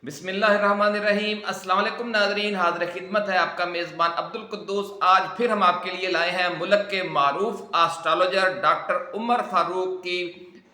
बिस्मिल्लाहिर्रहमानिर्रहीम। अस्सलाम वालेकुम नाज़रीन, हाज़िर खिदमत है आपका मेज़बान अब्दुल कुद्दूस। आज फिर हम आपके लिए लाए हैं मुल्क के मारूफ एस्ट्रोलॉजर डॉक्टर उमर फारूक की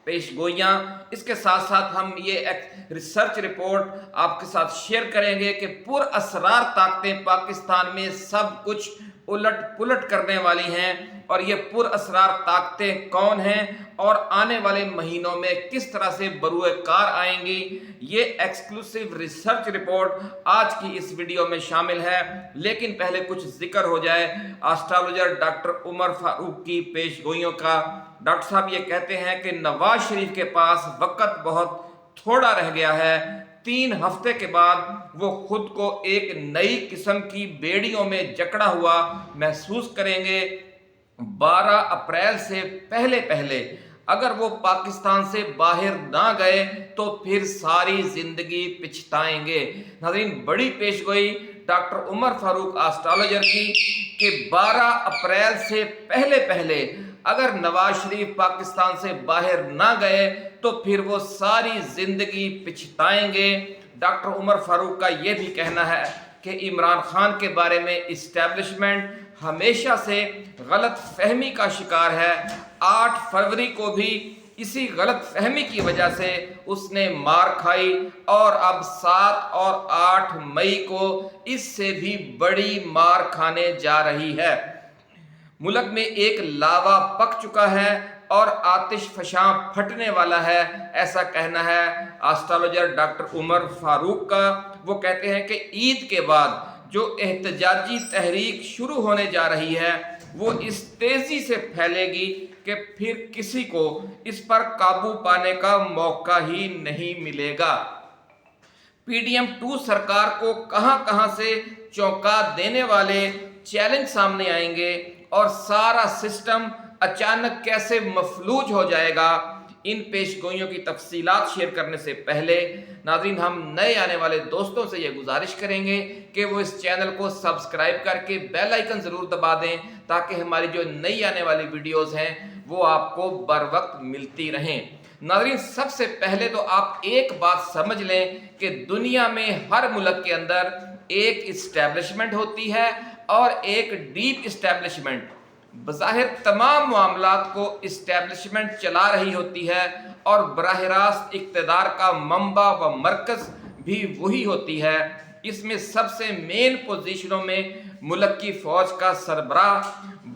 पेशगोइयाँ। इसके साथ साथ हम ये एक रिसर्च रिपोर्ट आपके साथ शेयर करेंगे कि पुरअसरार ताकतें पाकिस्तान में सब कुछ उलट पुलट करने वाली हैं, और ये पुरअसरार ताकतें कौन हैं और आने वाले महीनों में किस तरह से बरूए कार आएंगी। ये एक्सक्लूसिव रिसर्च रिपोर्ट आज की इस वीडियो में शामिल है। लेकिन पहले कुछ जिक्र हो जाए एस्ट्रोलॉजर डॉक्टर उमर फारूक की पेशगोइयों का। डॉक्टर साहब ये कहते हैं कि नवाज शरीफ के पास वक्त बहुत थोड़ा रह गया है। 3 हफ्ते के बाद वो खुद को एक नई किस्म की बेड़ियों में जकड़ा हुआ महसूस करेंगे। 12 अप्रैल से पहले पहले अगर वो पाकिस्तान से बाहर ना गए तो फिर सारी जिंदगी पिछताएंगे। नाज़रीन, बड़ी पेशगोई डॉक्टर उमर फारूक एस्ट्रोलॉजर की कि 12 अप्रैल से पहले पहले अगर नवाज शरीफ पाकिस्तान से बाहर ना गए तो फिर वो सारी जिंदगी पिछताएंगे। डॉक्टर उमर फारूक का ये भी कहना है कि इमरान खान के बारे में इस्टेब्लिशमेंट हमेशा से गलत फहमी का शिकार है। 8 फरवरी को भी इसी गलत फहमी की वजह से उसने मार खाई, और अब 7 और 8 मई को इससे भी बड़ी मार खाने जा रही है। मुल्क में एक लावा पक चुका है और आतिश फशां फटने वाला है, ऐसा कहना है एस्ट्रोलॉजर डॉक्टर उमर फारूक का। वो कहते हैं कि ईद के बाद जो एहतजाजी तहरीक शुरू होने जा रही है वो इस तेजी से फैलेगी कि फिर किसी को इस पर काबू पाने का मौका ही नहीं मिलेगा। PDM 2 सरकार को कहां से चौंका देने वाले चैलेंज सामने आएंगे और सारा सिस्टम अचानक कैसे मफलूज हो जाएगा। इन पेशगोइयों की तफसीलात शेयर करने से पहले नाज़रीन, हम नए आने वाले दोस्तों से ये गुजारिश करेंगे कि वो इस चैनल को सब्सक्राइब करके बेल आइकन ज़रूर दबा दें ताकि हमारी जो नई आने वाली वीडियोज़ हैं वो आपको बर वक्त मिलती रहें। नाज़रीन, सबसे पहले तो आप एक बात समझ लें कि दुनिया में हर मुल्क के अंदर एक इस्टेब्लिशमेंट होती है और एक डीप इस्टेब्लिशमेंट। बज़ाहिर तमाम मामलात को इस्टेब्लिशमेंट चला रही होती है और बराह रास्त इक़्तिदार का मंबा व मरकज़ भी वही होती है। इसमें सबसे मेन पोजीशनों में मुल्क की फ़ौज का सरबराह,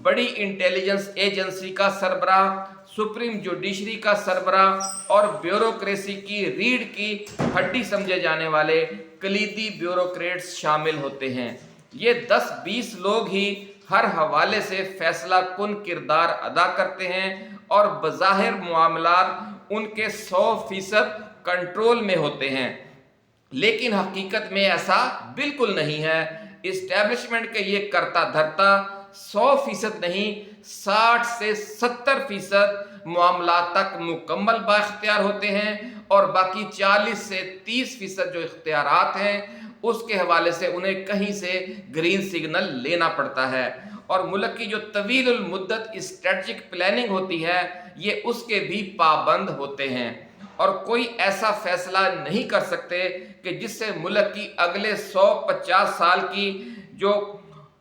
बड़ी इंटेलिजेंस एजेंसी का सरबराह, सुप्रीम जुडिशरी का सरबराह और ब्यूरोक्रेसी की रीढ़ की हड्डी समझे जाने वाले कलीदी ब्यूरोक्रेट्स शामिल होते हैं। ये 10-20 लोग ही हर हवाले से फैसला कुन किरदार अदा करते हैं और बज़ाहिर मामलात उनके 100% कंट्रोल में होते हैं, लेकिन हकीकत में ऐसा बिल्कुल नहीं है। इस्टेब्लिशमेंट के ये करता धरता 100% नहीं, 60 से 70% मामलात तक मुकम्मल बाख्तियार होते हैं और बाकी 40 से 30% जो इख्तियारात हैं उसके हवाले से उन्हें कहीं से ग्रीन सिग्नल लेना पड़ता है। और मुल्क की जो तवील मुद्दत स्ट्रेटजिक प्लानिंग होती है ये उसके भी पाबंद होते हैं, और कोई ऐसा फैसला नहीं कर सकते कि जिससे मुल्क की अगले 150 साल की जो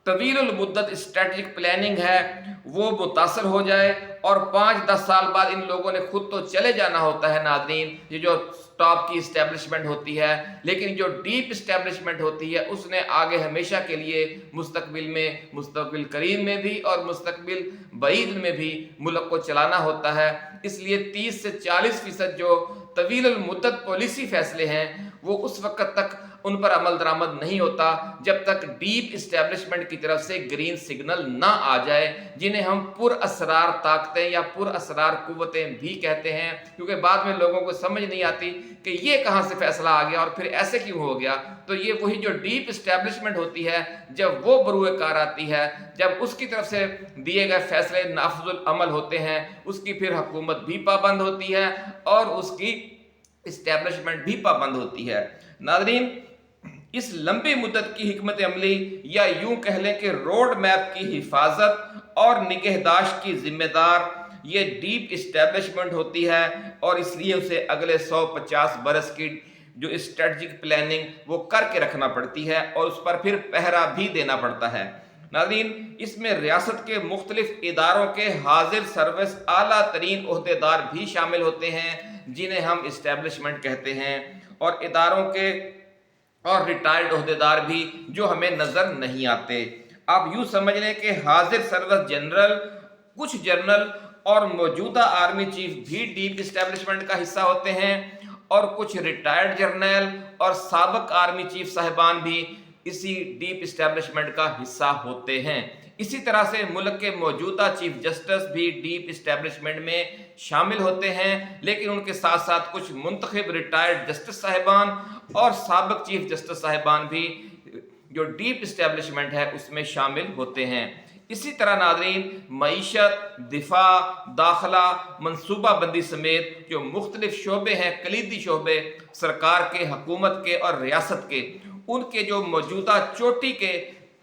तवील मुद्दत स्ट्रेटजिक प्लानिंग है वो मुतासर हो जाए। और 5-10 साल बाद इन लोगों ने खुद तो चले जाना होता है नाज़रीन, ये जो टॉप की इस्टेब्लिशमेंट होती है, लेकिन जो डीप इस्टेब्लिशमेंट होती है उसने आगे हमेशा के लिए मुस्तकबिल में, मुस्तकबिल करीब में भी और मुस्तकबिल बईद में भी मुल्क को चलाना होता है। इसलिए 30 से 40% जो तवील मुद्दत पॉलिसी फैसले हैं वो उस वक्त तक उन पर अमल दरामद नहीं होता जब तक डीप इस्टेब्लिशमेंट की तरफ से ग्रीन सिग्नल ना आ जाए, जिन्हें हम पुरअसरार ताकतें या पुरअसरार कुव्वतें भी कहते हैं। क्योंकि बाद में लोगों को समझ नहीं आती कि ये कहाँ से फैसला आ गया और फिर ऐसे क्यों हो गया। तो ये वही जो डीप इस्टेब्लिशमेंट होती है, जब वो बरूए कार आती है, जब उसकी तरफ से दिए गए फैसले नाफिजुल अमल होते हैं, उसकी फिर हुकूमत भी पाबंद होती है और उसकी इस्टेब्लिशमेंट भी पाबंद होती है। नाज़रीन, इस लंबी मुद्दत की हिकमत अमली या यूं कह लें कि रोड मैप की हिफाजत और निगहदाश्त की जिम्मेदार ये डीप इस्टेब्लिशमेंट होती है, और इसलिए उसे अगले 150 बरस की जो स्ट्रेटजिक प्लानिंग वो करके रखना पड़ती है और उस पर फिर पहरा भी देना पड़ता है। नाज़रीन, इसमें रियासत के मुख्तलिफ इदारों के हाजिर सर्विस आला तरीन ओहदेदार भी शामिल होते हैं जिन्हें हम इस्टेब्लिशमेंट कहते हैं, और इदारों के और रिटायर्ड ओहदेदार भी जो हमें नज़र नहीं आते। आप यूँ समझ लें कि हाजिर सर्विस जनरल, कुछ जनरल और मौजूदा आर्मी चीफ भी डीप इस्टेब्लिशमेंट का हिस्सा होते हैं, और कुछ रिटायर्ड जर्नल और साबिक आर्मी चीफ साहिबान भी इसी डीप इस्टेब्लिशमेंट का हिस्सा होते हैं। इसी तरह से मुल्क के मौजूदा चीफ जस्टिस भी डीप इस्टेब्लिशमेंट में शामिल होते हैं, लेकिन उनके साथ साथ कुछ मुंतखब रिटायर्ड जस्टिस साहिबान और साबिक चीफ जस्टिस साहिबान भी जो डीप इस्टेब्लिशमेंट है उसमें शामिल होते हैं। इसी तरह नाज़रीन, मईशत, दिफा, दाखिला, मनसूबा बंदी समेत जो मुख्तलिफ शोबे हैं, कलीदी शोबे सरकार के, हुकूमत के और रियासत के, उनके जो मौजूदा चोटी के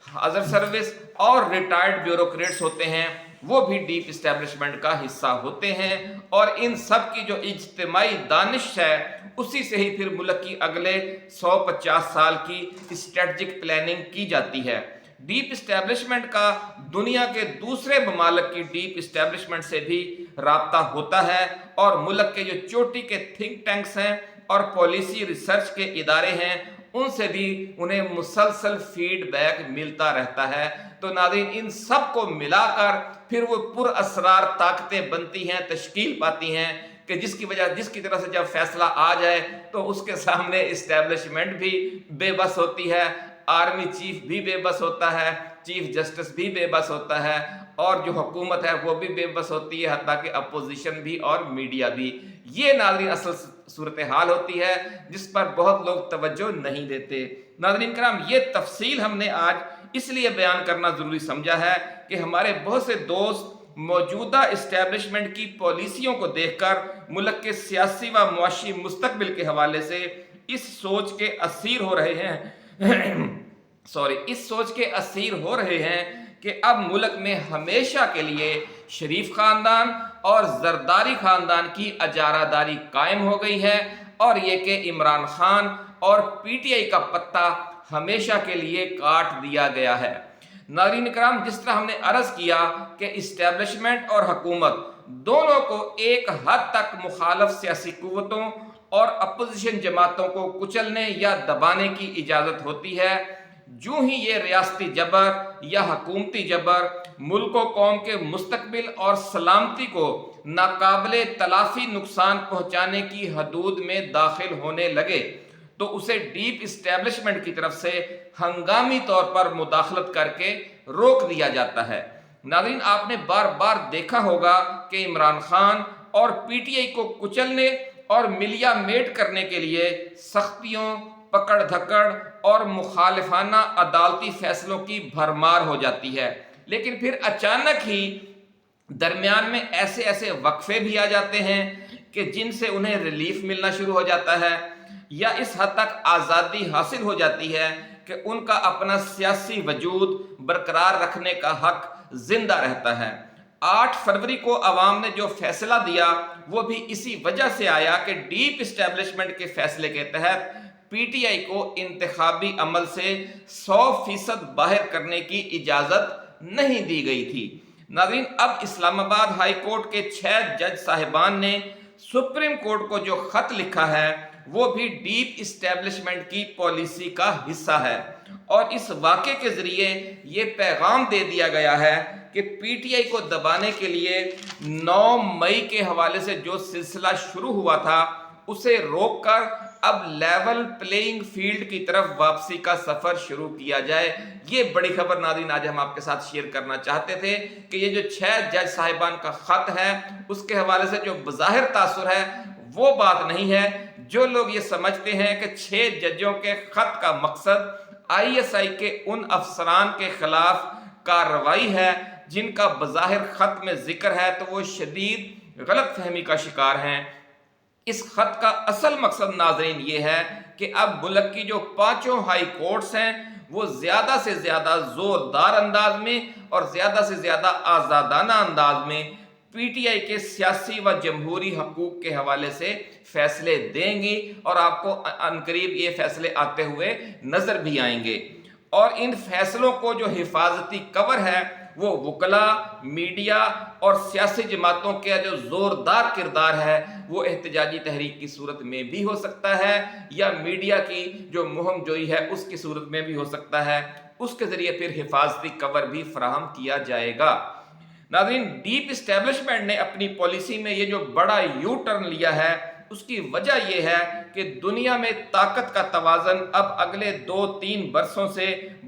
हाजिर सर्विस और रिटायर्ड ब्यूरोक्रेट्स होते हैं वो भी डीप इस्टेब्लिशमेंट का हिस्सा होते हैं, और इन सब की जो इज्तिमाई दानिश है उसी से ही फिर मुल्क की अगले 150 साल की स्ट्रेटजिक प्लानिंग की जाती है। डीप इस्टेब्लिशमेंट का दुनिया के दूसरे ममालिक की डीप इस्टेब्लिशमेंट से भी राब्ता होता है, और मुल्क के जो चोटी के थिंक टैंक्स हैं और पॉलिसी रिसर्च के इदारे हैं उनसे भी उन्हें मुसलसल फीडबैक मिलता रहता है। तो नाज़रीन, इन सब को मिलाकर फिर वो पुरअसरार ताकतें बनती हैं, तश्कील पाती हैं कि जिसकी तरह से जब फैसला आ जाए तो उसके सामने इस्टेब्लिशमेंट भी बेबस होती है, आर्मी चीफ भी बेबस होता है, चीफ जस्टिस भी बेबस होता है, और जो हुकूमत है वो भी बेबस होती है, हत्ता कि अपोजिशन भी और मीडिया भी। ये नाज़रीन असल सूरत हाल होती है जिस पर बहुत लोग तवज्जो नहीं देते। नाज़रीन कराम, ये तफसील हमने आज इसलिए बयान करना ज़रूरी समझा है कि हमारे बहुत से दोस्त मौजूदा इस्टेब्लिशमेंट की पॉलिसियों को देखकर मुल्क के सियासी व मुआशी मुस्तकबिल के हवाले से इस सोच के असीर हो रहे हैं इस सोच के असीर हो रहे हैं कि अब मुल्क में हमेशा के लिए शरीफ खानदान और जरदारी खानदान की अजारादारी कायम हो गई है, और ये कि इमरान खान और पीटीआई का पत्ता हमेशा के लिए काट दिया गया है। नाज़रीन इकराम, जिस तरह हमने अर्ज किया कि इस्टेब्लिशमेंट और हुकूमत दोनों को एक हद तक मुखालफ सियासी कुव्वतों और अपोजिशन जमातों को कुचलने या दबाने की इजाज़त होती है, जो ही ये रियासती जबर या हुकूमती जबर मुल्क व कौम के मुस्तकबिल और सलामती को नाकाबिले तलाफी नुकसान पहुँचाने की हदूद में दाखिल होने लगे तो उसे डीप इस्टेब्लिशमेंट की तरफ से हंगामी तौर पर मुदाखलत करके रोक दिया जाता है। नाज़रीन, आपने बार बार देखा होगा कि इमरान खान और पीटीआई को कुचलने और मिलिया मेट करने के लिए सख्तियों, पकड़ धकड़ और मुखालिफाना अदालती फैसलों की भरमार हो जाती है, लेकिन फिर अचानक ही दरमियान में ऐसे ऐसे वक्फे भी आ जाते हैं कि जिनसे उन्हें रिलीफ मिलना शुरू हो जाता है, या इस हद तक आज़ादी हासिल हो जाती है कि उनका अपना सियासी वजूद बरकरार रखने का हक जिंदा रहता है। 8 फरवरी को अवाम ने जो फैसला दिया वो भी इसी वजह से आया कि डीप इस्टेब्लिशमेंट के फैसले के तहत पीटीआई को इंतखाबी अमल से 100% बाहर करने की इजाज़त नहीं दी गई थी। नाज़रीन, अब इस्लामाबाद हाई कोर्ट के 6 जज साहिबान ने सुप्रीम कोर्ट को जो खत लिखा है वो भी डीप इस्टेब्लिशमेंट की पॉलिसी का हिस्सा है, और इस वाक़े के ज़रिए ये पैगाम दे दिया गया है कि पीटीआई को दबाने के लिए 9 मई के हवाले से जो सिलसिला शुरू हुआ था उसे रोककर अब लेवल प्लेइंग फील्ड की तरफ वापसी का सफ़र शुरू किया जाए। ये बड़ी खबर नाज़रीन आज हम आपके साथ शेयर करना चाहते थे कि ये जो 6 जज साहिबान का ख़त है उसके हवाले से जो बज़ाहिर तासुर है वो बात नहीं है। जो लोग ये समझते हैं कि 6 जजों के ख़त का मकसद आईएसआई के उन अफसरान के खिलाफ कार्रवाई है जिनका बज़ाहिर ख़त में जिक्र है, तो वो शदीद गलत फहमी का शिकार हैं। इस खत का असल मकसद नाज़रीन ये है कि अब मुल्क की जो 5 हाई कोर्ट्स हैं वो ज़्यादा से ज़्यादा ज़ोरदार अंदाज में और ज़्यादा से ज़्यादा आज़ादाना अंदाज में PTI के सियासी व जमहूरी हकूक के हवाले से फैसले देंगी और आपको अनकरीब ये फैसले आते हुए नजर भी आएंगे। और इन फैसलों को जो हिफाजती कवर है वो वकला, मीडिया और सियासी जमातों का जो ज़ोरदार किरदार है वो एहतजाजी तहरीक की सूरत में भी हो सकता है या मीडिया की जो मुहिम जोई है उसकी सूरत में भी हो सकता है। उसके ज़रिए फिर हिफाजती कवर भी फराहम किया जाएगा। नाज़रीन, डीप इस्टेब्लिशमेंट ने अपनी पॉलिसी में ये जो बड़ा यू टर्न लिया है उसकी वजह यह है कि दुनिया में ताकत का तवाज़न अब अगले 2-3 बरसों से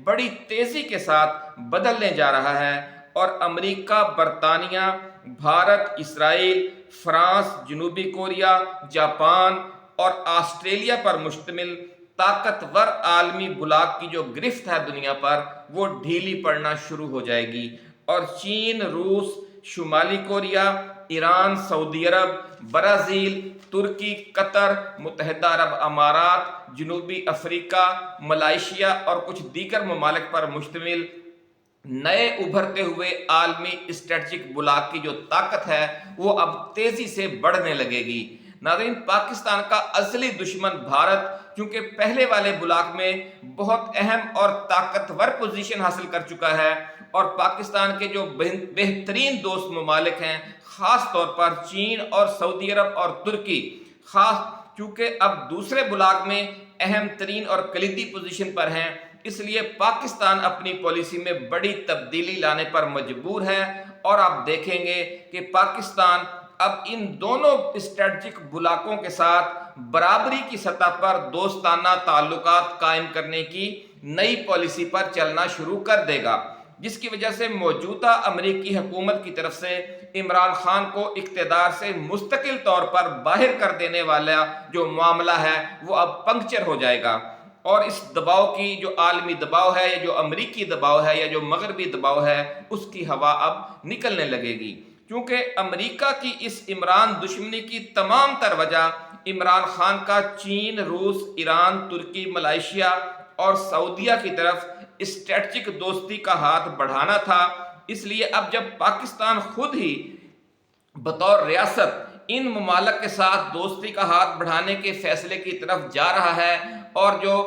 बड़ी तेज़ी के साथ बदलने जा रहा है और अमेरिका, बरतानिया, भारत, इसराइल, फ्रांस, जनूबी कोरिया, जापान और ऑस्ट्रेलिया पर मुश्तमिल ताकतवर आलमी बुलाक की जो गिरफ्त है दुनिया पर वो ढीली पड़ना शुरू हो जाएगी और चीन, रूस, शुमाली कोरिया, ईरान, सऊदी अरब, ब्राज़ील, तुर्की, कतर, मुत्तहिदा अरब अमारात, जनूबी अफ्रीका, मलेशिया और कुछ दीगर ममालिक पर मुश्तमिल नए उभरते हुए आलमी स्ट्रेटजिक बुलाक की जो ताकत है वो अब तेजी से बढ़ने लगेगी। नाज़रीन, पाकिस्तान का असली दुश्मन भारत क्योंकि पहले वाले बुलाक में बहुत अहम और ताकतवर पोजीशन हासिल कर चुका है और पाकिस्तान के जो बेहतरीन दोस्त ममालिक हैं, ख़ास तौर पर चीन और सऊदी अरब और तुर्की, ख़ास चूँकि अब दूसरे बुलाक में अहम तरीन और कलीदी पोजीशन पर हैं, इसलिए पाकिस्तान अपनी पॉलिसी में बड़ी तब्दीली लाने पर मजबूर है और आप देखेंगे कि पाकिस्तान अब इन दोनों स्ट्रेटजिक बुलाकों के साथ बराबरी की सतह पर दोस्ताना ताल्लुकात कायम करने की नई पॉलिसी पर चलना शुरू कर देगा, जिसकी वजह से मौजूदा अमेरिकी हुकूमत की तरफ से इमरान खान को इक़्तिदार से मुस्तकिल तौर पर बाहर कर देने वाला जो मामला है वो अब पंक्चर हो जाएगा और इस दबाव की जो आलमी दबाव है या जो अमेरिकी दबाव है या जो मगरबी दबाव है उसकी हवा अब निकलने लगेगी। क्योंकि अमेरिका की इस इमरान दुश्मनी की तमाम तर वजह इमरान खान का चीन, रूस, ईरान, तुर्की, मलेशिया और सऊदीया की तरफ स्ट्रेटजिक दोस्ती का हाथ बढ़ाना था। इसलिए अब जब पाकिस्तान खुद ही बतौर रियासत इन ममालिक के साथ दोस्ती का हाथ बढ़ाने के फैसले की तरफ जा रहा है और जो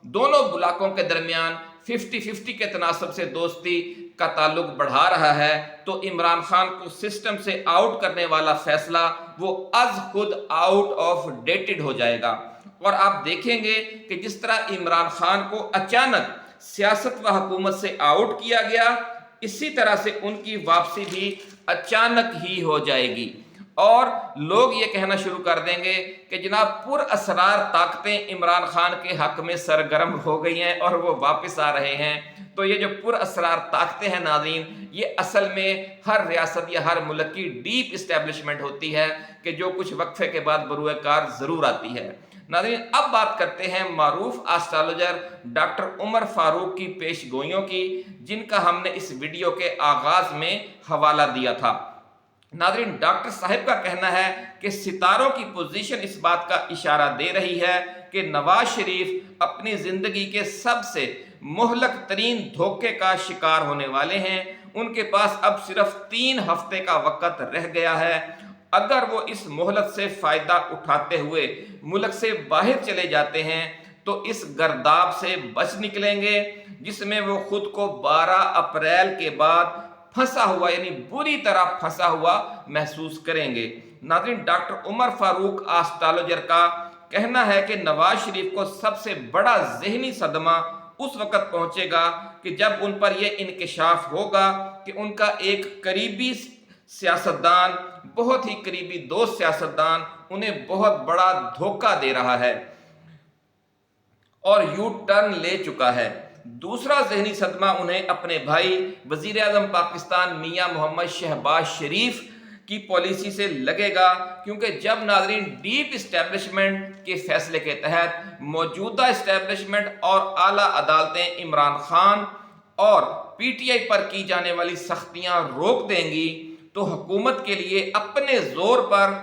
दोनों बुलाकों के दरमियान 50-50 के तनासब से दोस्ती का ताल्लुक बढ़ा रहा है, तो इमरान खान को सिस्टम से आउट करने वाला फैसला वो अज खुद आउट ऑफ डेटेड हो जाएगा। और आप देखेंगे कि जिस तरह इमरान खान को अचानक सियासत व हुकूमत से आउट किया गया, इसी तरह से उनकी वापसी भी अचानक ही हो जाएगी और लोग ये कहना शुरू कर देंगे कि जनाब पुरअसरार ताकतें इमरान खान के हक में सरगर्म हो गई हैं और वो वापस आ रहे हैं। तो ये जो पुरअसरार ताकतें हैं नाज़रीन, ये असल में हर रियासत या हर मुल्क की डीप इस्टेब्लिशमेंट होती है कि जो कुछ वक्फे के बाद बरूए कार ज़रूर आती है। नाज़रीन, अब बात करते हैं मारूफ एस्ट्रोलॉजर डॉक्टर उमर फारूक की पेशगोइयों की, जिनका हमने इस वीडियो के आगाज़ में हवाला दिया था। नाज़रीन, डॉक्टर साहब का कहना है कि सितारों की पोजीशन इस बात का इशारा दे रही है कि नवाज शरीफ अपनी ज़िंदगी के सबसे मुहलक तरीन धोखे का शिकार होने वाले हैं। उनके पास अब सिर्फ 3 हफ्ते का वक़्त रह गया है। अगर वो इस मोहलत से फ़ायदा उठाते हुए मुल्क से बाहर चले जाते हैं तो इस गर्दाब से बच निकलेंगे जिसमें वो खुद को 12 अप्रैल के बाद फंसा हुआ यानी बुरी तरह फंसा हुआ महसूस करेंगे। नाज़रीन, डॉक्टर उमर फारूक एस्ट्रोलॉजर का कहना है कि नवाज शरीफ को सबसे बड़ा ज़हनी सदमा उस वक़्त पहुंचेगा कि जब उन पर यह इंकिशाफ होगा कि उनका एक करीबी सियासतदान, बहुत ही करीबी दोस्त सियासतदान उन्हें बहुत बड़ा धोखा दे रहा है और यू टर्न ले चुका है। दूसरा ज़हनी सदमा उन्हें अपने भाई वज़ीर आज़म पाकिस्तान मियां मोहम्मद शहबाज शरीफ की पॉलिसी से लगेगा, क्योंकि जब नाज़रीन डीप इस्टेब्लिशमेंट के फैसले के तहत मौजूदा इस्टेब्लिशमेंट और आला अदालतें इमरान खान और PTI पर की जाने वाली सख्तियाँ रोक देंगी तो हुकूमत के लिए अपने ज़ोर पर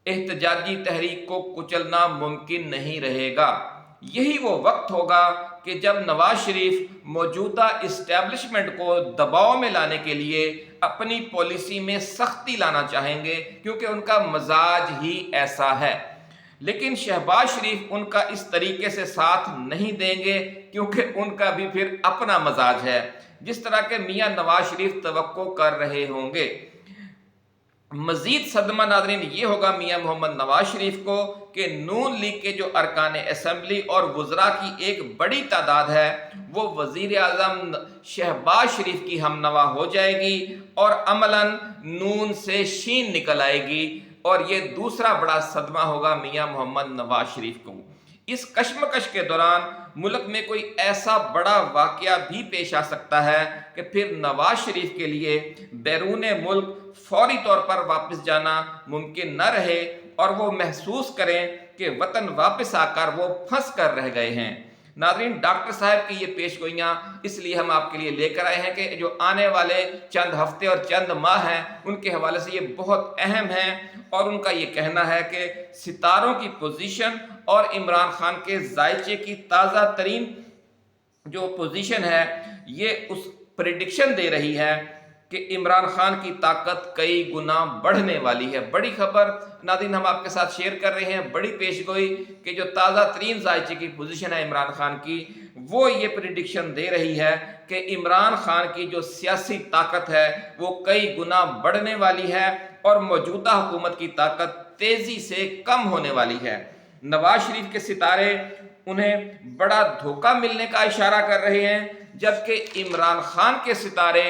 एहतजाजी तहरीक को कुचलना मुमकिन नहीं रहेगा। यही वो वक्त होगा कि जब नवाज शरीफ मौजूदा इस्टेब्लिशमेंट को दबाव में लाने के लिए अपनी पॉलिसी में सख्ती लाना चाहेंगे, क्योंकि उनका मजाज ही ऐसा है। लेकिन शहबाज शरीफ उनका इस तरीके से साथ नहीं देंगे, क्योंकि उनका भी फिर अपना मजाज है, जिस तरह के मियां नवाज शरीफ तवक्को कर रहे होंगे। मजीद सदमा नाज़रीन ये होगा मियां मोहम्मद नवाज शरीफ को कि नून लीग के जो अरकान असम्बली और वज़रा की एक बड़ी तादाद है वो वज़ीर आज़म शहबाज शरीफ की हमनवा हो जाएगी और अमलन नून से शीन निकल आएगी, और ये दूसरा बड़ा सदमा होगा मियां मोहम्मद नवाज शरीफ को। इस कश्मकश के दौरान मुल्क में कोई ऐसा बड़ा वाक़या भी पेश आ सकता है कि फिर नवाज शरीफ के लिए बैरून मुल्क फौरी तौर पर वापस जाना मुमकिन न रहे और वो महसूस करें कि वतन वापस आकर वो फंस कर रह गए हैं। नाज़रीन, डॉक्टर साहब की ये पेशगोइयाँ इसलिए हम आपके लिए लेकर आए हैं कि जो आने वाले चंद हफ्ते और चंद माह हैं उनके हवाले से ये बहुत अहम हैं, और उनका ये कहना है कि सितारों की पोजीशन और इमरान खान के जायचे की ताज़ा तरीन जो पोजीशन है ये उस प्रेडिक्शन दे रही है कि इमरान खान की ताकत कई गुना बढ़ने वाली है। बड़ी खबर नाज़रीन हम आपके साथ शेयर कर रहे हैं, बड़ी पेशगोई कि जो ताज़ा तरीन जायचे की पोजीशन है इमरान खान की, वो ये प्रेडिक्शन दे रही है कि इमरान खान की जो सियासी ताकत है वो कई गुना बढ़ने वाली है और मौजूदा हुकूमत की ताकत तेज़ी से कम होने वाली है। नवाज शरीफ के सितारे उन्हें बड़ा धोखा मिलने का इशारा कर रहे हैं, जबकि इमरान खान के सितारे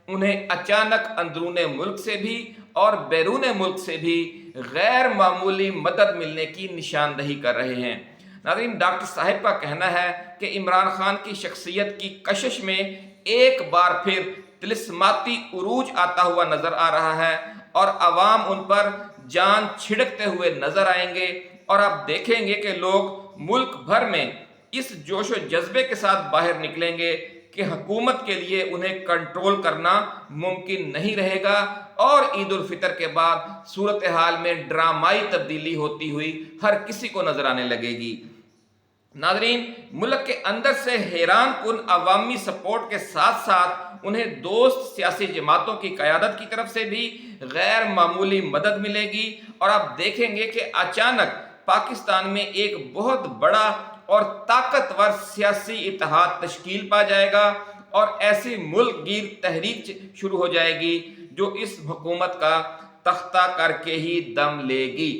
उन्हें अचानक अंदरूने मुल्क से भी और बैरून मुल्क से भी गैर मामूली मदद मिलने की निशानदही कर रहे हैं। नाज़रीन, डॉक्टर साहब का कहना है कि इमरान खान की शख्सियत की कशिश में एक बार फिर तिलिस्माती उरूज आता हुआ नजर आ रहा है और अवाम उन पर जान छिड़कते हुए नजर आएंगे, और आप देखेंगे कि लोग मुल्क भर में इस जोश व जज्बे के साथ बाहर निकलेंगे कि हुकूमत के लिए उन्हें कंट्रोल करना मुमकिन नहीं रहेगा, और ईद उल फितर के बाद सूरत हाल में ड्रामाई तब्दीली होती हुई हर किसी को नजर आने लगेगी। नाज़रीन, मुल्क के अंदर से हैरान कुन अवामी सपोर्ट के साथ साथ उन्हें दोस्त सियासी जमातों की क़यादत की तरफ से भी गैर मामूली मदद मिलेगी, और आप देखेंगे कि अचानक पाकिस्तान में एक बहुत बड़ा और ताकतवर सियासी इत्तेहाद तश्कील पा जाएगा और ऐसी मुल्क गिर तहरीक शुरू हो जाएगी जो इस हुकूमत का तख्ता करके ही दम लेगी,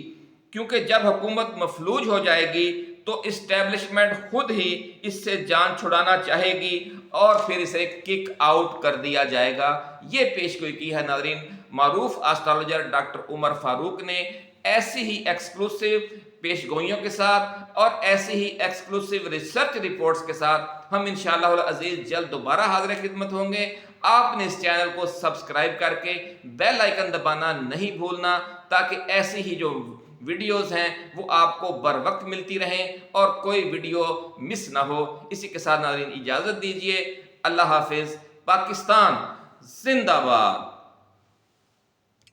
क्योंकि जब हुकूमत मफलूज हो जाएगी तो इस्टेब्लिशमेंट खुद ही इससे जान छुड़ाना चाहेगी और फिर इसे किक आउट कर दिया जाएगा। ये पेशगोई की है नाज़रीन मारूफ एस्ट्रोलॉजर डॉक्टर उमर फारूक ने। ऐसी ही एक्सक्लूसिव पेशगोइयों के साथ और ऐसी ही एक्सक्लूसिव रिसर्च रिपोर्ट्स के साथ हम इंशाअल्लाह अज़ीज़ जल्द दोबारा हाज़िर खिदमत होंगे। आपने इस चैनल को सब्सक्राइब करके बेल आइकन दबाना नहीं भूलना, ताकि ऐसी ही जो वीडियोस हैं वो आपको बर वक्त मिलती रहें और कोई वीडियो मिस ना हो। इसी के साथ नाज़रीन इजाज़त दीजिए। अल्लाह हाफिज़। पाकिस्तान जिंदाबाद।